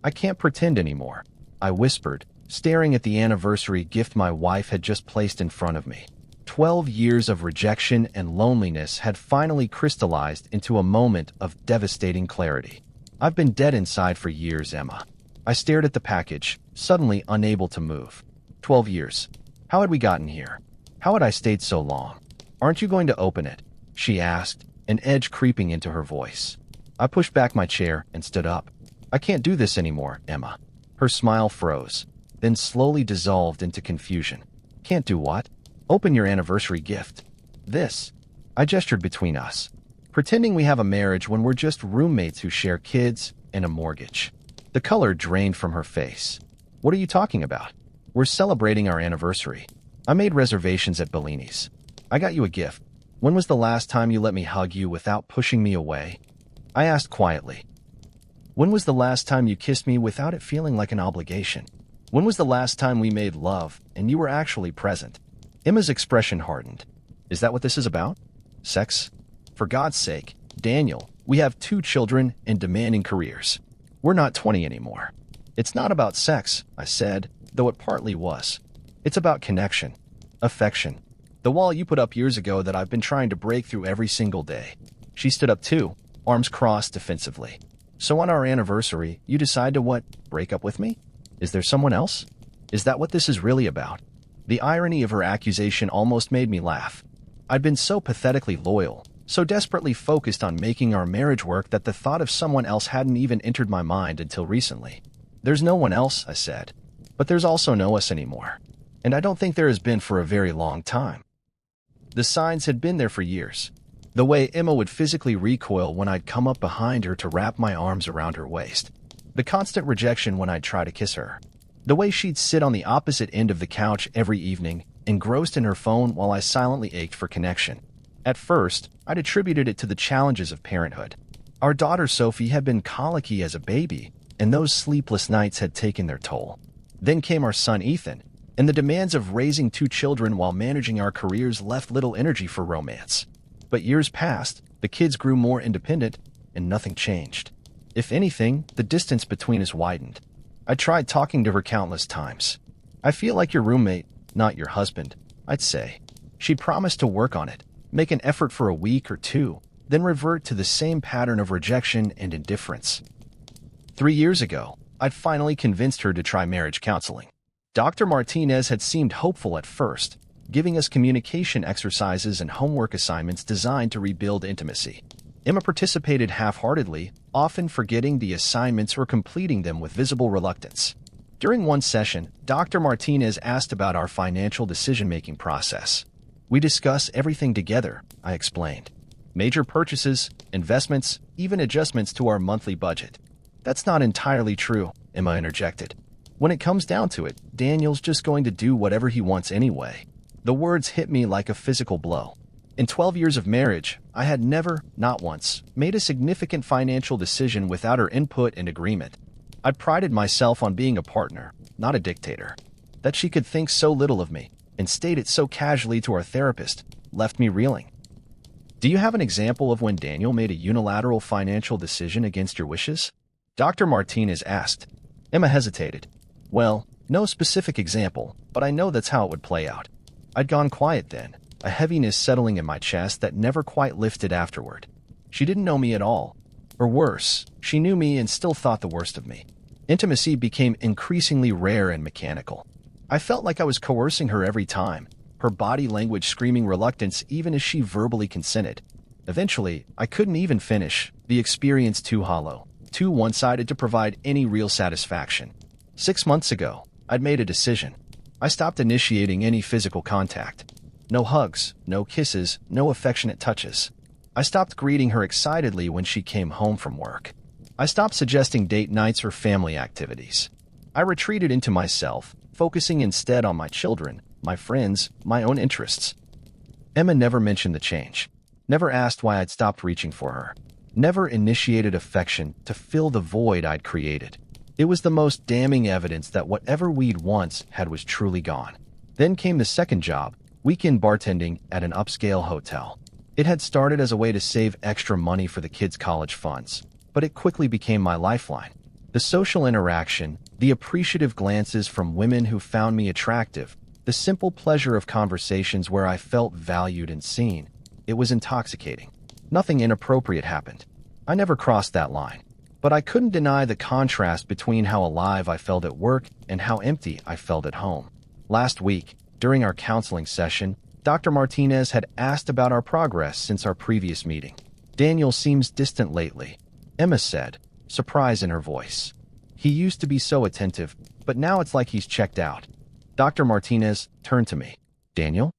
I can't pretend anymore, I whispered, staring at the anniversary gift my wife had just placed in front of me. 12 years of rejection and loneliness had finally crystallized into a moment of devastating clarity. I've been dead inside for years, Emma. I stared at the package, suddenly unable to move. 12 years. How had we gotten here? How had I stayed so long? Aren't you going to open it? She asked, an edge creeping into her voice. I pushed back my chair and stood up. I can't do this anymore, Emma. Her smile froze, then slowly dissolved into confusion. Can't do what? Open your anniversary gift. This. I gestured between us, pretending we have a marriage when we're just roommates who share kids and a mortgage. The color drained from her face. What are you talking about? We're celebrating our anniversary. I made reservations at Bellini's. I got you a gift. When was the last time you let me hug you without pushing me away? I asked quietly. When was the last time you kissed me without it feeling like an obligation? When was the last time we made love and you were actually present? Emma's expression hardened. Is that what this is about? Sex? For God's sake, Daniel, we have 2 children and demanding careers. We're not 20 anymore. It's not about sex, I said, though it partly was. It's about connection, affection. The wall you put up years ago that I've been trying to break through every single day. She stood up too, arms crossed defensively. So on our anniversary, you decide to what? Break up with me? Is there someone else? Is that what this is really about? The irony of her accusation almost made me laugh. I'd been so pathetically loyal, so desperately focused on making our marriage work that the thought of someone else hadn't even entered my mind until recently. There's no one else, I said. But there's also no us anymore. And I don't think there has been for a very long time. The signs had been there for years. The way Emma would physically recoil when I'd come up behind her to wrap my arms around her waist. The constant rejection when I'd try to kiss her. The way she'd sit on the opposite end of the couch every evening, engrossed in her phone while I silently ached for connection. At first, I'd attributed it to the challenges of parenthood. Our daughter Sophie had been colicky as a baby, and those sleepless nights had taken their toll. Then came our son Ethan, and the demands of raising 2 children while managing our careers left little energy for romance. But years passed, the kids grew more independent, and nothing changed. If anything, the distance between us widened. I tried talking to her countless times. I feel like your roommate, not your husband, I'd say. She'd promised to work on it, make an effort for a week or 2, then revert to the same pattern of rejection and indifference. 3 years ago, I'd finally convinced her to try marriage counseling. Dr. Martinez had seemed hopeful at first, giving us communication exercises and homework assignments designed to rebuild intimacy. Emma participated half-heartedly, often forgetting the assignments or completing them with visible reluctance. During one session, Dr. Martinez asked about our financial decision-making process. We discuss everything together, I explained. Major purchases, investments, even adjustments to our monthly budget. That's not entirely true, Emma interjected. When it comes down to it, Daniel's just going to do whatever he wants anyway. The words hit me like a physical blow. In 12 years of marriage, I had never, not once, made a significant financial decision without her input and agreement. I prided myself on being a partner, not a dictator. That she could think so little of me, and state it so casually to our therapist, left me reeling. Do you have an example of when Daniel made a unilateral financial decision against your wishes? Dr. Martinez asked. Emma hesitated. Well, no specific example, but I know that's how it would play out. I'd gone quiet then, a heaviness settling in my chest that never quite lifted afterward. She didn't know me at all. Or worse, she knew me and still thought the worst of me. Intimacy became increasingly rare and mechanical. I felt like I was coercing her every time, her body language screaming reluctance even as she verbally consented. Eventually, I couldn't even finish, the experience too hollow, too one-sided to provide any real satisfaction. 6 months ago, I'd made a decision. I stopped initiating any physical contact. No hugs, no kisses, no affectionate touches. I stopped greeting her excitedly when she came home from work. I stopped suggesting date nights or family activities. I retreated into myself, focusing instead on my children, my friends, my own interests. Emma never mentioned the change, never asked why I'd stopped reaching for her, never initiated affection to fill the void I'd created. It was the most damning evidence that whatever we'd once had was truly gone. Then came the second job, weekend bartending at an upscale hotel. It had started as a way to save extra money for the kids' college funds, but it quickly became my lifeline. The social interaction, the appreciative glances from women who found me attractive, the simple pleasure of conversations where I felt valued and seen. It was intoxicating. Nothing inappropriate happened. I never crossed that line. But I couldn't deny the contrast between how alive I felt at work and how empty I felt at home. Last week, during our counseling session, Dr. Martinez had asked about our progress since our previous meeting. "Daniel seems distant lately," Emma said, surprise in her voice. "He used to be so attentive, but now it's like he's checked out." Dr. Martinez turned to me. "Daniel?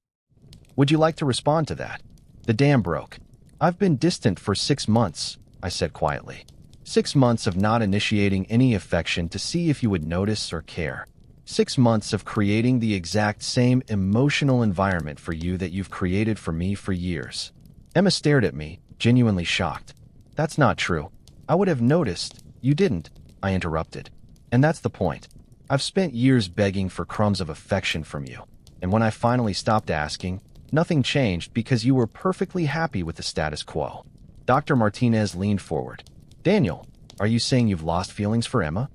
Would you like to respond to that?" The dam broke. "I've been distant for 6 months," I said quietly. 6 months of not initiating any affection to see if you would notice or care. 6 months of creating the exact same emotional environment for you that you've created for me for years. Emma stared at me, genuinely shocked. "That's not true. I would have noticed. You didn't," I interrupted. "And that's the point. I've spent years begging for crumbs of affection from you. And when I finally stopped asking, nothing changed because you were perfectly happy with the status quo." Dr. Martinez leaned forward. "Daniel, are you saying you've lost feelings for Emma?"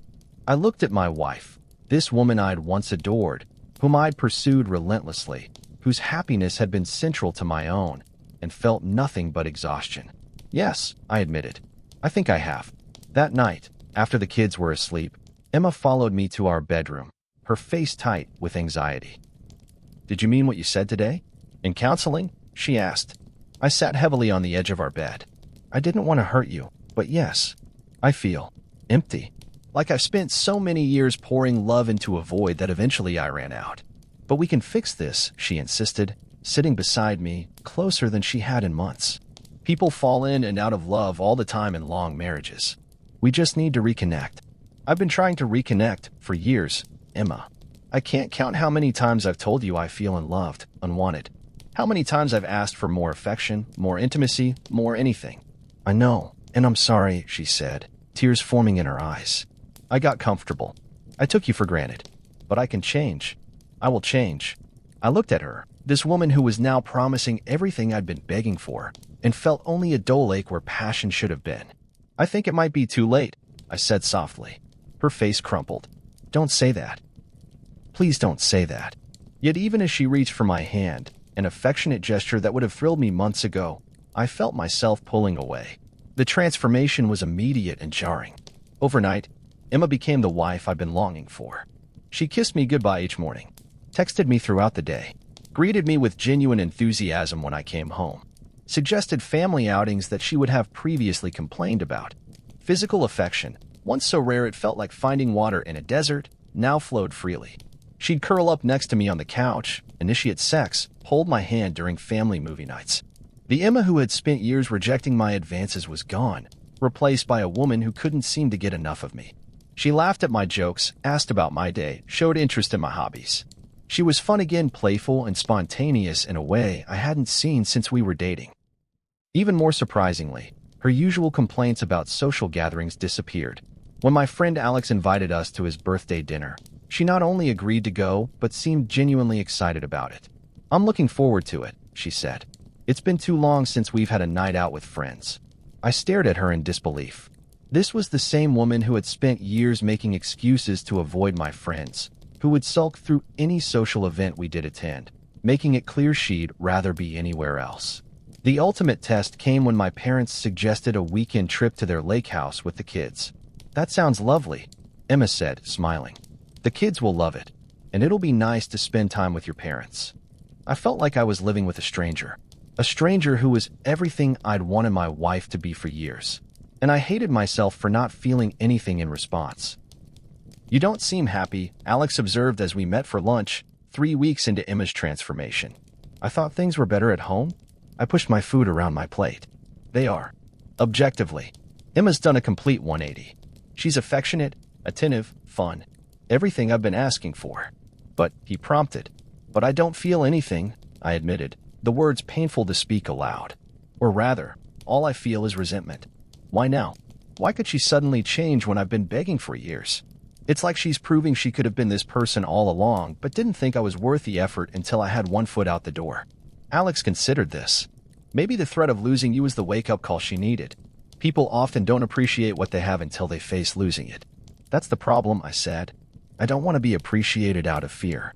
I looked at my wife, this woman I'd once adored, whom I'd pursued relentlessly, whose happiness had been central to my own, and felt nothing but exhaustion. "Yes," I admitted. "I think I have." That night, after the kids were asleep, Emma followed me to our bedroom, her face tight with anxiety. "Did you mean what you said today? In counseling?" she asked. I sat heavily on the edge of our bed. "I didn't want to hurt you, but yes, I feel empty. Like I've spent so many years pouring love into a void that eventually I ran out. But we can fix this," she insisted, sitting beside me, closer than she had in months. "People fall in and out of love all the time in long marriages. We just need to reconnect." "I've been trying to reconnect for years, Emma. I can't count how many times I've told you I feel unloved, unwanted. How many times I've asked for more affection, more intimacy, more anything." "I know, and I'm sorry," she said, tears forming in her eyes. I got comfortable. "I took you for granted. But I can change. I will change." I looked at her, this woman who was now promising everything I'd been begging for, and felt only a dull ache where passion should have been. "I think it might be too late," I said softly. Her face crumpled. "Don't say that. Please don't say that." Yet even as she reached for my hand, an affectionate gesture that would have thrilled me months ago, I felt myself pulling away. The transformation was immediate and jarring. Overnight, Emma became the wife I'd been longing for. She kissed me goodbye each morning, texted me throughout the day, greeted me with genuine enthusiasm when I came home, suggested family outings that she would have previously complained about. Physical affection, once so rare it felt like finding water in a desert, now flowed freely. She'd curl up next to me on the couch, initiate sex, hold my hand during family movie nights. The Emma who had spent years rejecting my advances was gone, replaced by a woman who couldn't seem to get enough of me. She laughed at my jokes, asked about my day, showed interest in my hobbies. She was fun again, playful and spontaneous in a way I hadn't seen since we were dating. Even more surprisingly, her usual complaints about social gatherings disappeared. When my friend Alex invited us to his birthday dinner, she not only agreed to go, but seemed genuinely excited about it. "I'm looking forward to it," she said. "It's been too long since we've had a night out with friends." I stared at her in disbelief. This was the same woman who had spent years making excuses to avoid my friends, who would sulk through any social event we did attend, making it clear she'd rather be anywhere else. The ultimate test came when my parents suggested a weekend trip to their lake house with the kids. "That sounds lovely," Emma said, smiling. "The kids will love it, and it'll be nice to spend time with your parents." I felt like I was living with a stranger who was everything I'd wanted my wife to be for years. And I hated myself for not feeling anything in response. "You don't seem happy," Alex observed as we met for lunch, 3 weeks into Emma's transformation. "I thought things were better at home." I pushed my food around my plate. "They are. Objectively. Emma's done a complete 180. She's affectionate, attentive, fun. Everything I've been asking for." "But," he prompted. "But I don't feel anything," I admitted, the words painful to speak aloud. "Or rather, all I feel is resentment." "Why now? Why could she suddenly change when I've been begging for years? It's like she's proving she could have been this person all along, but didn't think I was worth the effort until I had one foot out the door." Alex considered this. "Maybe the threat of losing you was the wake-up call she needed. People often don't appreciate what they have until they face losing it." That's the problem, I said. I don't want to be appreciated out of fear.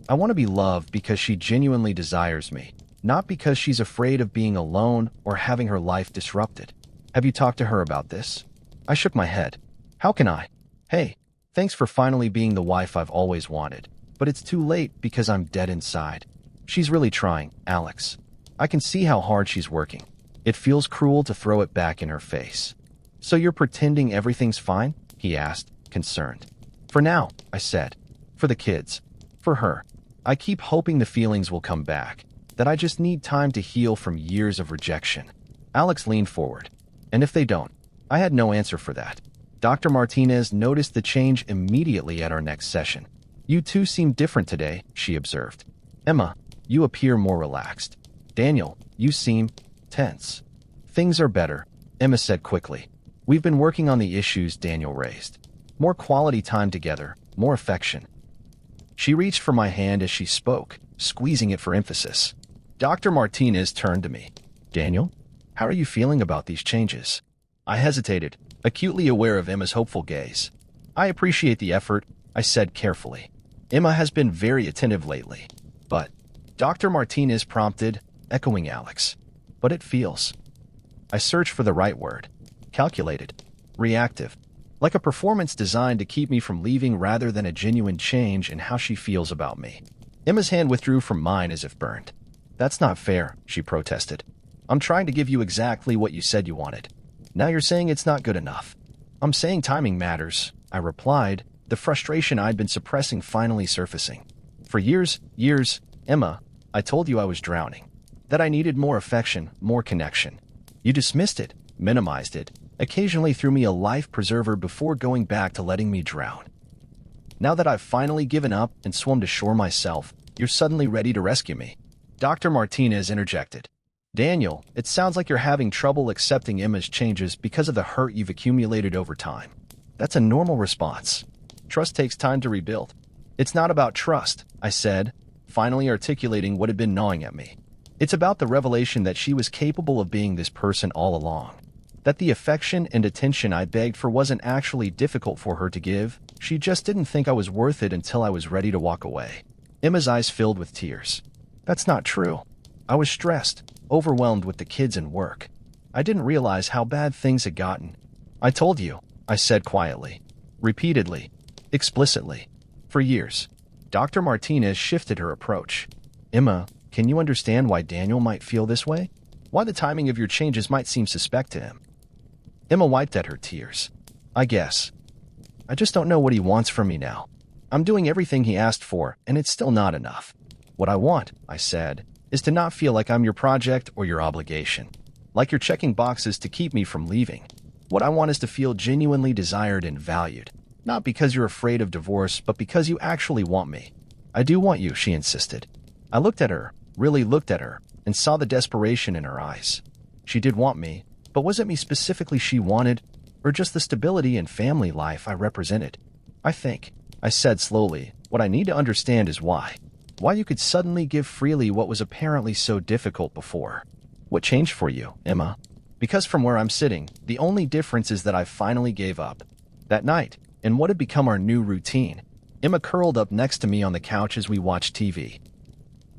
I want to be loved because she genuinely desires me, not because she's afraid of being alone or having her life disrupted. Have you talked to her about this? I shook my head. How can I? Hey, thanks for finally being the wife I've always wanted, but it's too late because I'm dead inside. She's really trying, Alex. I can see how hard she's working. It feels cruel to throw it back in her face. So you're pretending everything's fine? He asked, concerned. For now, I said. For the kids. For her. I keep hoping the feelings will come back, that I just need time to heal from years of rejection. Alex leaned forward. And if they don't? I had no answer for that. Dr. Martinez noticed the change immediately at our next session. You two seem different today, she observed. Emma, you appear more relaxed. Daniel, you seem tense. Things are better, Emma said quickly. We've been working on the issues Daniel raised. More quality time together, more affection. She reached for my hand as she spoke, squeezing it for emphasis. Dr. Martinez turned to me. Daniel, how are you feeling about these changes? I hesitated, acutely aware of Emma's hopeful gaze. I appreciate the effort, I said carefully. Emma has been very attentive lately. But, Dr. Martinez prompted, echoing Alex. But it feels. I searched for the right word. Calculated. Reactive. Like a performance designed to keep me from leaving rather than a genuine change in how she feels about me. Emma's hand withdrew from mine as if burned. That's not fair, she protested. I'm trying to give you exactly what you said you wanted. Now you're saying it's not good enough. I'm saying timing matters, I replied, the frustration I'd been suppressing finally surfacing. For years, Emma, I told you I was drowning. That I needed more affection, more connection. You dismissed it, minimized it, occasionally threw me a life preserver before going back to letting me drown. Now that I've finally given up and swum to shore myself, you're suddenly ready to rescue me. Dr. Martinez interjected. Daniel, it sounds like you're having trouble accepting Emma's changes because of the hurt you've accumulated over time. That's a normal response. Trust takes time to rebuild. It's not about trust, I said, finally articulating what had been gnawing at me. It's about the revelation that she was capable of being this person all along. That the affection and attention I begged for wasn't actually difficult for her to give. She just didn't think I was worth it until I was ready to walk away. Emma's eyes filled with tears. That's not true. I was stressed, overwhelmed with the kids and work. I didn't realize how bad things had gotten. I told you, I said quietly, repeatedly, explicitly. For years. Dr. Martinez shifted her approach. Emma, can you understand why Daniel might feel this way? Why the timing of your changes might seem suspect to him? Emma wiped at her tears. I guess. I just don't know what he wants from me now. I'm doing everything he asked for, and it's still not enough. What I want, I said, is to not feel like I'm your project or your obligation. Like you're checking boxes to keep me from leaving. What I want is to feel genuinely desired and valued. Not because you're afraid of divorce, but because you actually want me. I do want you, she insisted. I looked at her, really looked at her, and saw the desperation in her eyes. She did want me, but was it me specifically she wanted, or just the stability and family life I represented? I think, I said slowly, what I need to understand is why. Why you could suddenly give freely what was apparently so difficult before. What changed for you, Emma? Because from where I'm sitting, the only difference is that I finally gave up. That night, in what had become our new routine, Emma curled up next to me on the couch as we watched TV.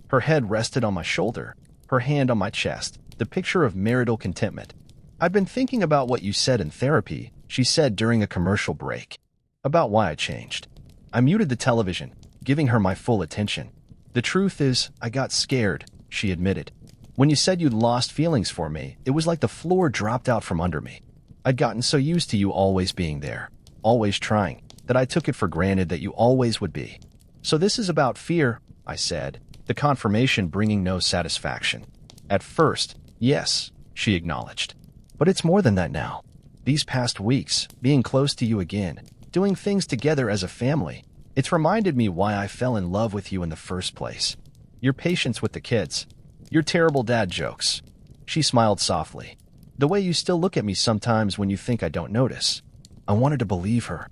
Her head rested on my shoulder, her hand on my chest, the picture of marital contentment. I'd been thinking about what you said in therapy, she said during a commercial break. About why I changed. I muted the television, giving her my full attention. The truth is, I got scared, she admitted. When you said you'd lost feelings for me, it was like the floor dropped out from under me. I'd gotten so used to you always being there, always trying, that I took it for granted that you always would be. So this is about fear, I said, the confirmation bringing no satisfaction. At first, yes, she acknowledged. But it's more than that now. These past weeks, being close to you again, doing things together as a family, it's reminded me why I fell in love with you in the first place. Your patience with the kids. Your terrible dad jokes. She smiled softly. The way you still look at me sometimes when you think I don't notice. I wanted to believe her.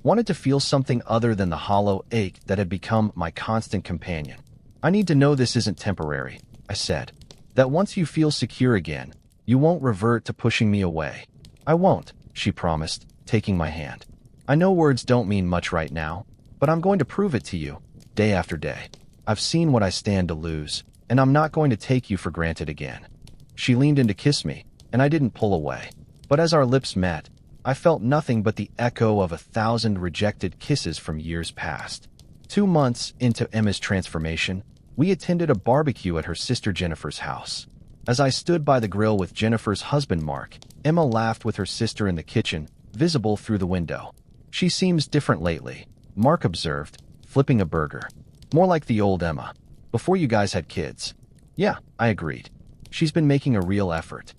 Wanted to feel something other than the hollow ache that had become my constant companion. I need to know this isn't temporary, I said. That once you feel secure again, you won't revert to pushing me away. I won't, she promised, taking my hand. I know words don't mean much right now, but I'm going to prove it to you, day after day. I've seen what I stand to lose, and I'm not going to take you for granted again. She leaned in to kiss me, and I didn't pull away. But as our lips met, I felt nothing but the echo of 1,000 rejected kisses from years past. 2 months into Emma's transformation, we attended a barbecue at her sister Jennifer's house. As I stood by the grill with Jennifer's husband Mark, Emma laughed with her sister in the kitchen, visible through the window. She seems different lately, Mark observed, flipping a burger. More like the old Emma, before you guys had kids. Yeah, I agreed. She's been making a real effort.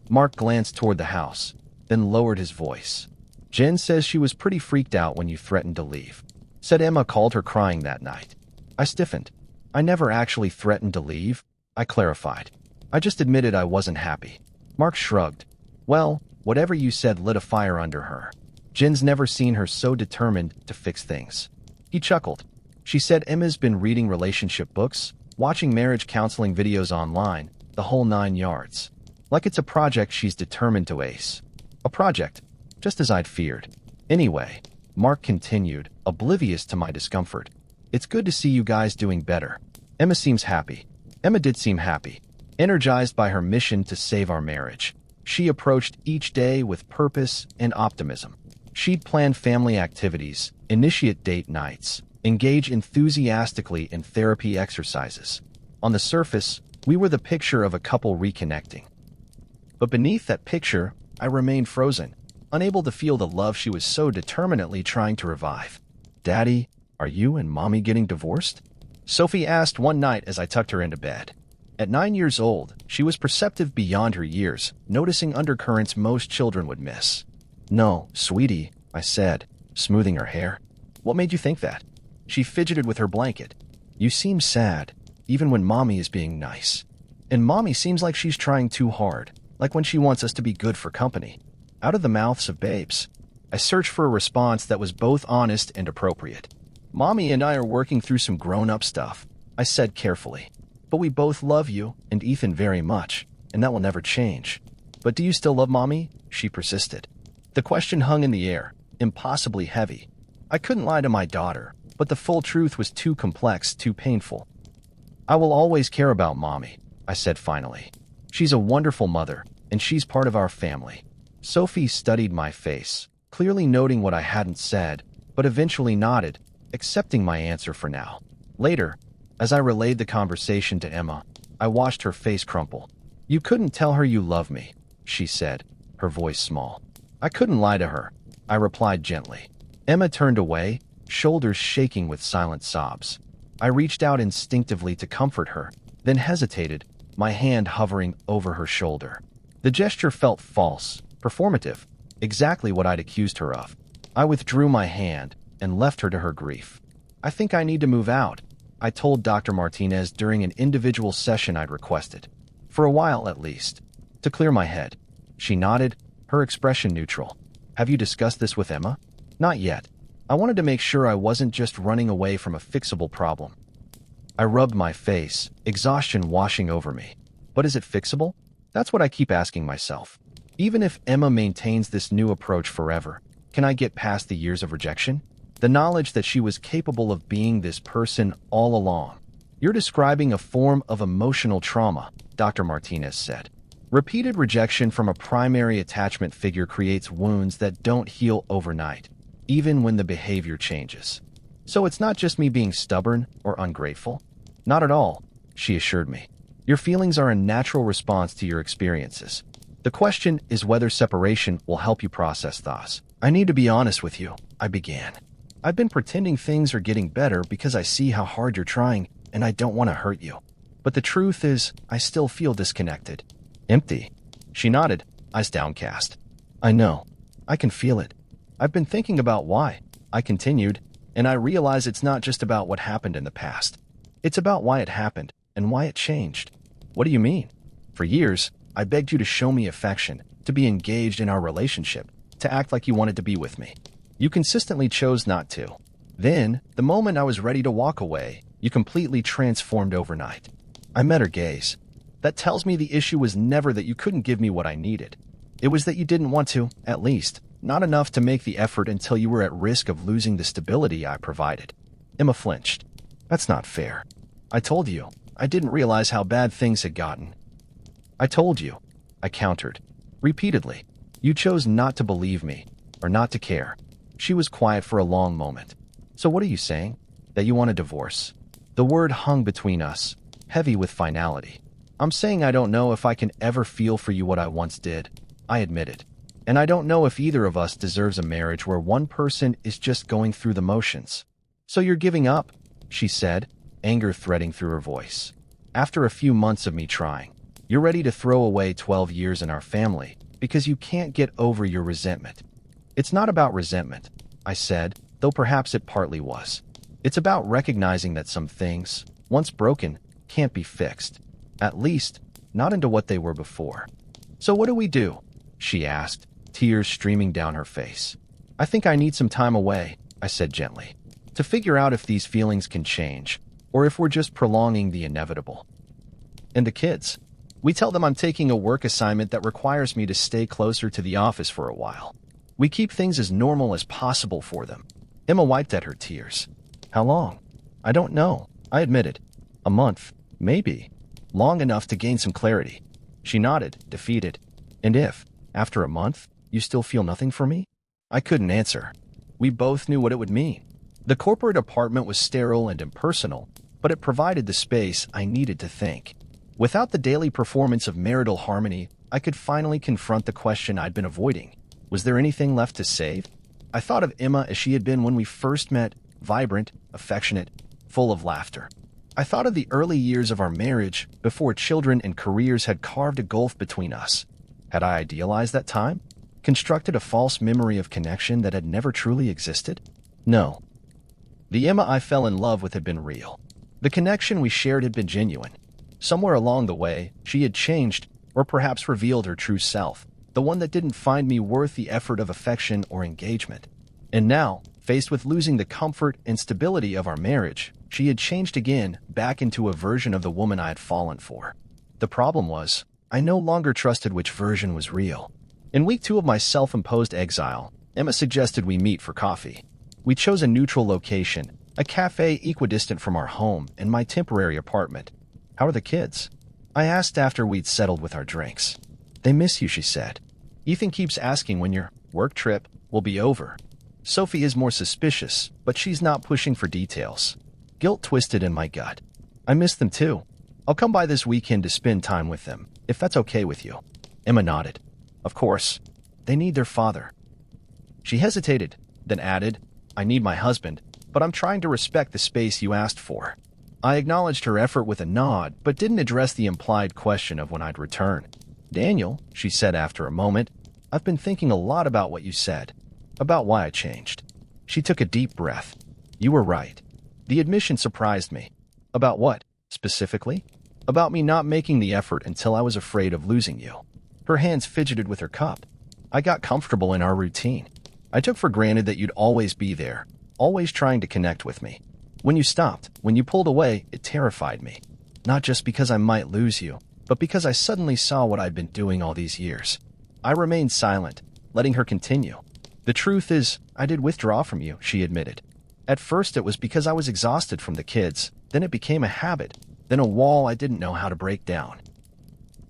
Mark glanced toward the house, then lowered his voice. Jen says she was pretty freaked out when you threatened to leave. Said Emma called her crying that night. I stiffened. I never actually threatened to leave, I clarified. I just admitted I wasn't happy. Mark shrugged. Well, whatever you said lit a fire under her. Jen's never seen her so determined to fix things. He chuckled. She said Emma's been reading relationship books, watching marriage counseling videos online, the whole 9 yards. Like it's a project she's determined to ace. A project, just as I'd feared. Anyway, Mark continued, oblivious to my discomfort. It's good to see you guys doing better. Emma seems happy. Emma did seem happy, energized by her mission to save our marriage. She approached each day with purpose and optimism. She'd plan family activities, initiate date nights, engage enthusiastically in therapy exercises. On the surface, we were the picture of a couple reconnecting. But beneath that picture, I remained frozen, unable to feel the love she was so determinedly trying to revive. Daddy, are you and Mommy getting divorced? Sophie asked one night as I tucked her into bed. At 9 years old, she was perceptive beyond her years, noticing undercurrents most children would miss. No, sweetie, I said, smoothing her hair. What made you think that? She fidgeted with her blanket. You seem sad, even when Mommy is being nice. And Mommy seems like she's trying too hard, like when she wants us to be good for company. Out of the mouths of babes. I searched for a response that was both honest and appropriate. Mommy and I are working through some grown-up stuff, I said carefully. But we both love you and Ethan very much, and that will never change. But do you still love Mommy? She persisted. The question hung in the air, impossibly heavy. I couldn't lie to my daughter, but the full truth was too complex, too painful. I will always care about Mommy, I said finally. She's a wonderful mother, and she's part of our family. Sophie studied my face, clearly noting what I hadn't said, but eventually nodded, accepting my answer for now. Later, as I relayed the conversation to Emma, I watched her face crumple. You couldn't tell her you love me, she said, her voice small. I couldn't lie to her, I replied gently. Emma turned away, shoulders shaking with silent sobs. I reached out instinctively to comfort her, then hesitated, my hand hovering over her shoulder. The gesture felt false, performative, exactly what I'd accused her of. I withdrew my hand and left her to her grief. I think I need to move out, I told Dr. Martinez during an individual session I'd requested. For a while, at least. To clear my head. She nodded, her expression neutral. Have you discussed this with Emma? Not yet. I wanted to make sure I wasn't just running away from a fixable problem. I rubbed my face, exhaustion washing over me. But is it fixable? That's what I keep asking myself. Even if Emma maintains this new approach forever, can I get past the years of rejection? The knowledge that she was capable of being this person all along. You're describing a form of emotional trauma, Dr. Martinez said. Repeated rejection from a primary attachment figure creates wounds that don't heal overnight, even when the behavior changes. So it's not just me being stubborn or ungrateful. Not at all, she assured me. Your feelings are a natural response to your experiences. The question is whether separation will help you process those. I need to be honest with you, I began. I've been pretending things are getting better because I see how hard you're trying and I don't want to hurt you. But the truth is, I still feel disconnected. Empty. She nodded, eyes downcast. I know. I can feel it. I've been thinking about why, I continued, and I realize it's not just about what happened in the past. It's about why it happened and why it changed. What do you mean? For years, I begged you to show me affection, to be engaged in our relationship, to act like you wanted to be with me. You consistently chose not to. Then, the moment I was ready to walk away, you completely transformed overnight. I met her gaze. That tells me the issue was never that you couldn't give me what I needed. It was that you didn't want to, at least, not enough to make the effort until you were at risk of losing the stability I provided. Emma flinched. That's not fair. I told you. I didn't realize how bad things had gotten. I told you, I countered. Repeatedly. You chose not to believe me, or not to care. She was quiet for a long moment. So what are you saying? That you want a divorce? The word hung between us, heavy with finality. I'm saying I don't know if I can ever feel for you what I once did, I admitted. And I don't know if either of us deserves a marriage where one person is just going through the motions. So you're giving up, she said, anger threading through her voice. After a few months of me trying, you're ready to throw away 12 years in our family because you can't get over your resentment. It's not about resentment, I said, though perhaps it partly was. It's about recognizing that some things, once broken, can't be fixed. At least, not into what they were before. So what do we do? She asked, tears streaming down her face. I think I need some time away, I said gently, to figure out if these feelings can change, or if we're just prolonging the inevitable. And the kids? We tell them I'm taking a work assignment that requires me to stay closer to the office for a while. We keep things as normal as possible for them. Emma wiped at her tears. How long? I don't know, I admitted. A month, maybe. Long enough to gain some clarity. She nodded, defeated. And if, after a month, you still feel nothing for me? I couldn't answer. We both knew what it would mean. The corporate apartment was sterile and impersonal, but it provided the space I needed to think. Without the daily performance of marital harmony, I could finally confront the question I'd been avoiding. Was there anything left to save? I thought of Emma as she had been when we first met, vibrant, affectionate, full of laughter. I thought of the early years of our marriage before children and careers had carved a gulf between us. Had I idealized that time? Constructed a false memory of connection that had never truly existed? No. The Emma I fell in love with had been real. The connection we shared had been genuine. Somewhere along the way, she had changed, or perhaps revealed her true self, the one that didn't find me worth the effort of affection or engagement. And now, faced with losing the comfort and stability of our marriage, she had changed again, back into a version of the woman I had fallen for. The problem was, I no longer trusted which version was real. In week 2 of my self-imposed exile, Emma suggested we meet for coffee. We chose a neutral location, a cafe equidistant from our home and my temporary apartment. How are the kids? I asked after we'd settled with our drinks. They miss you, she said. Ethan keeps asking when your work trip will be over. Sophie is more suspicious, but she's not pushing for details. Guilt twisted in my gut. I miss them too. I'll come by this weekend to spend time with them, if that's okay with you. Emma nodded. Of course. They need their father. She hesitated, then added, I need my husband, but I'm trying to respect the space you asked for. I acknowledged her effort with a nod, but didn't address the implied question of when I'd return. Daniel, she said after a moment, I've been thinking a lot about what you said, about why I changed. She took a deep breath. You were right. The admission surprised me. About what, specifically? About me not making the effort until I was afraid of losing you. Her hands fidgeted with her cup. I got comfortable in our routine. I took for granted that you'd always be there, always trying to connect with me. When you stopped, when you pulled away, it terrified me. Not just because I might lose you, but because I suddenly saw what I'd been doing all these years. I remained silent, letting her continue. The truth is, I did withdraw from you, she admitted. At first it was because I was exhausted from the kids, then it became a habit, then a wall I didn't know how to break down.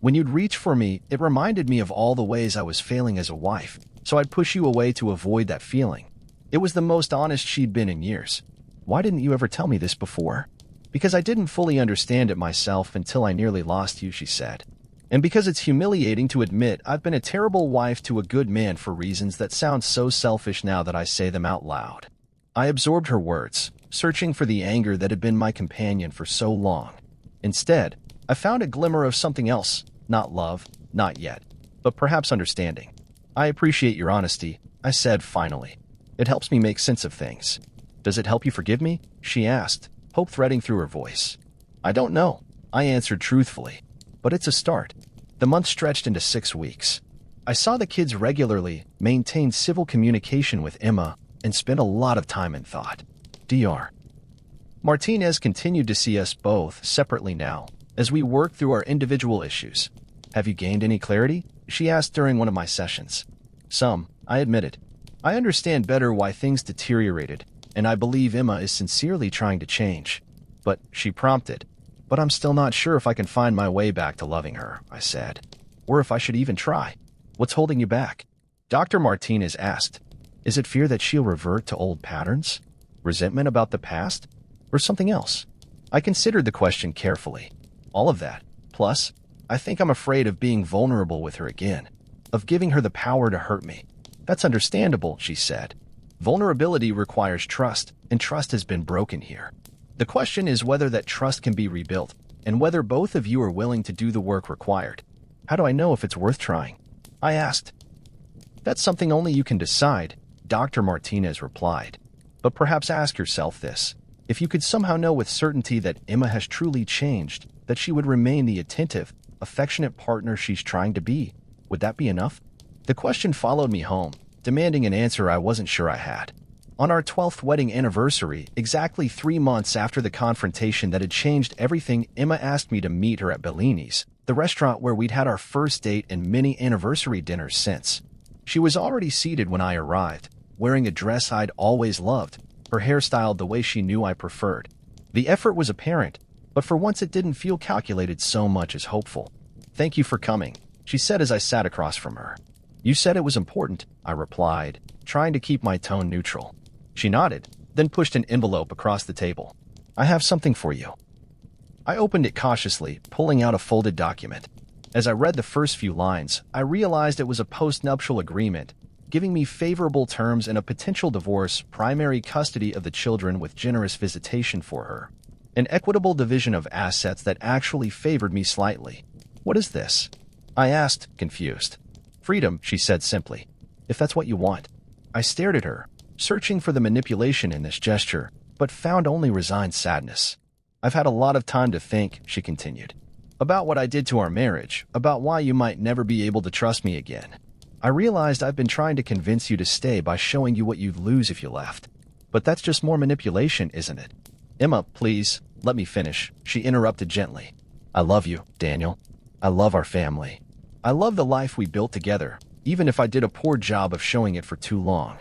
When you'd reach for me, it reminded me of all the ways I was failing as a wife, so I'd push you away to avoid that feeling. It was the most honest she'd been in years. Why didn't you ever tell me this before? Because I didn't fully understand it myself until I nearly lost you, she said. And because it's humiliating to admit I've been a terrible wife to a good man for reasons that sound so selfish now that I say them out loud. I absorbed her words, searching for the anger that had been my companion for so long. Instead, I found a glimmer of something else, not love, not yet, but perhaps understanding. I appreciate your honesty, I said finally. It helps me make sense of things. Does it help you forgive me? She asked, hope threading through her voice. I don't know, I answered truthfully. But it's a start. The month stretched into 6 weeks. I saw the kids regularly, maintained civil communication with Emma, and spent a lot of time in thought. Dr. Martinez continued to see us both separately now, as we worked through our individual issues. Have you gained any clarity? She asked during one of my sessions. Some, I admitted. I understand better why things deteriorated, and I believe Emma is sincerely trying to change. But, she prompted. But I'm still not sure if I can find my way back to loving her, I said. Or if I should even try. What's holding you back? Dr. Martinez asked. Is it fear that she'll revert to old patterns? Resentment about the past? Or something else? I considered the question carefully. All of that. Plus, I think I'm afraid of being vulnerable with her again. Of giving her the power to hurt me. That's understandable, she said. Vulnerability requires trust, and trust has been broken here. The question is whether that trust can be rebuilt, and whether both of you are willing to do the work required. How do I know if it's worth trying? I asked. That's something only you can decide, Dr. Martinez replied. But perhaps ask yourself this. If you could somehow know with certainty that Emma has truly changed, that she would remain the attentive, affectionate partner she's trying to be, would that be enough? The question followed me home, demanding an answer I wasn't sure I had. On our 12th wedding anniversary, exactly 3 months after the confrontation that had changed everything, Emma asked me to meet her at Bellini's, the restaurant where we'd had our first date and many anniversary dinners since. She was already seated when I arrived, wearing a dress I'd always loved, her hair styled the way she knew I preferred. The effort was apparent, but for once it didn't feel calculated so much as hopeful. Thank you for coming, she said as I sat across from her. You said it was important, I replied, trying to keep my tone neutral. She nodded, then pushed an envelope across the table. I have something for you. I opened it cautiously, pulling out a folded document. As I read the first few lines, I realized it was a post-nuptial agreement, giving me favorable terms and a potential divorce, primary custody of the children with generous visitation for her. An equitable division of assets that actually favored me slightly. What is this? I asked, confused. Freedom, she said simply. If that's what you want. I stared at her, searching for the manipulation in this gesture, but found only resigned sadness. I've had a lot of time to think, she continued. About what I did to our marriage, about why you might never be able to trust me again. I realized I've been trying to convince you to stay by showing you what you'd lose if you left. But that's just more manipulation, isn't it? Emma, please, let me finish, she interrupted gently. I love you, Daniel. I love our family. I love the life we built together, even if I did a poor job of showing it for too long.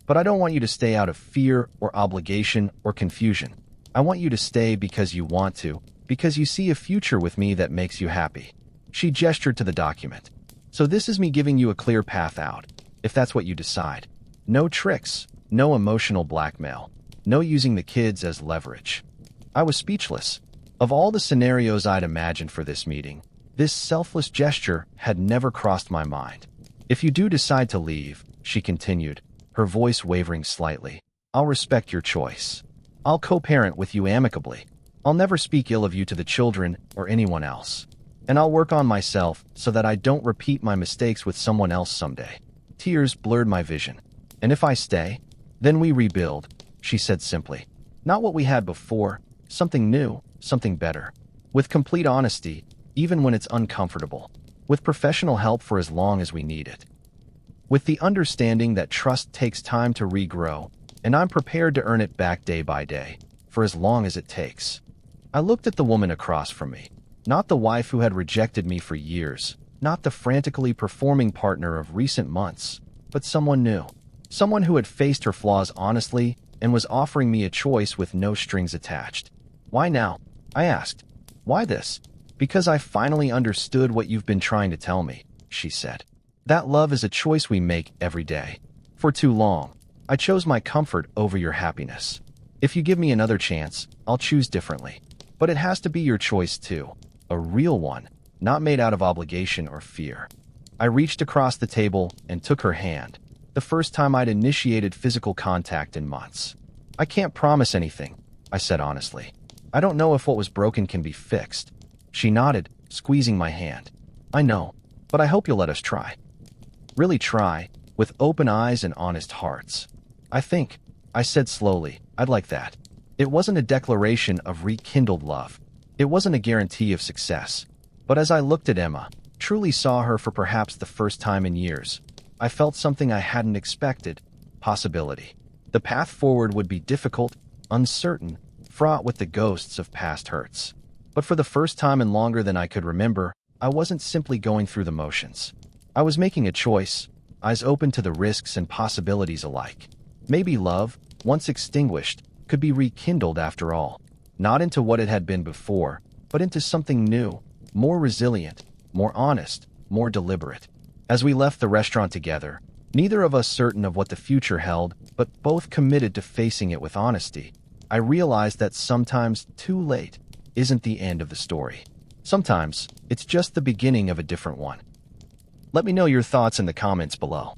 But I don't want you to stay out of fear or obligation or confusion. I want you to stay because you want to, because you see a future with me that makes you happy. She gestured to the document. So this is me giving you a clear path out, if that's what you decide. No tricks, no emotional blackmail, no using the kids as leverage. I was speechless. Of all the scenarios I'd imagined for this meeting, this selfless gesture had never crossed my mind. If you do decide to leave, she continued, her voice wavering slightly, I'll respect your choice. I'll co-parent with you amicably. I'll never speak ill of you to the children or anyone else. And I'll work on myself so that I don't repeat my mistakes with someone else someday. Tears blurred my vision. And if I stay, then we rebuild, she said simply. Not what we had before, something new, something better. With complete honesty, even when it's uncomfortable. With professional help for as long as we need it. With the understanding that trust takes time to regrow, and I'm prepared to earn it back day by day, for as long as it takes. I looked at the woman across from me. Not the wife who had rejected me for years, not the frantically performing partner of recent months, but someone new. Someone who had faced her flaws honestly and was offering me a choice with no strings attached. Why now? I asked. Why this? Because I finally understood what you've been trying to tell me, she said. That love is a choice we make every day. For too long, I chose my comfort over your happiness. If you give me another chance, I'll choose differently. But it has to be your choice too. A real one, not made out of obligation or fear. I reached across the table and took her hand, the first time I'd initiated physical contact in months. I can't promise anything, I said honestly. I don't know if what was broken can be fixed. She nodded, squeezing my hand. I know, but I hope you'll let us try. Really try, with open eyes and honest hearts. I think, I said slowly, I'd like that. It wasn't a declaration of rekindled love. It wasn't a guarantee of success. But as I looked at Emma, truly saw her for perhaps the first time in years, I felt something I hadn't expected. Possibility. The path forward would be difficult, uncertain, fraught with the ghosts of past hurts. But for the first time in longer than I could remember, I wasn't simply going through the motions. I was making a choice, eyes open to the risks and possibilities alike. Maybe love, once extinguished, could be rekindled after all, not into what it had been before, but into something new, more resilient, more honest, more deliberate. As we left the restaurant together, neither of us certain of what the future held, but both committed to facing it with honesty, I realized that sometimes too late isn't the end of the story. Sometimes it's just the beginning of a different one. Let me know your thoughts in the comments below.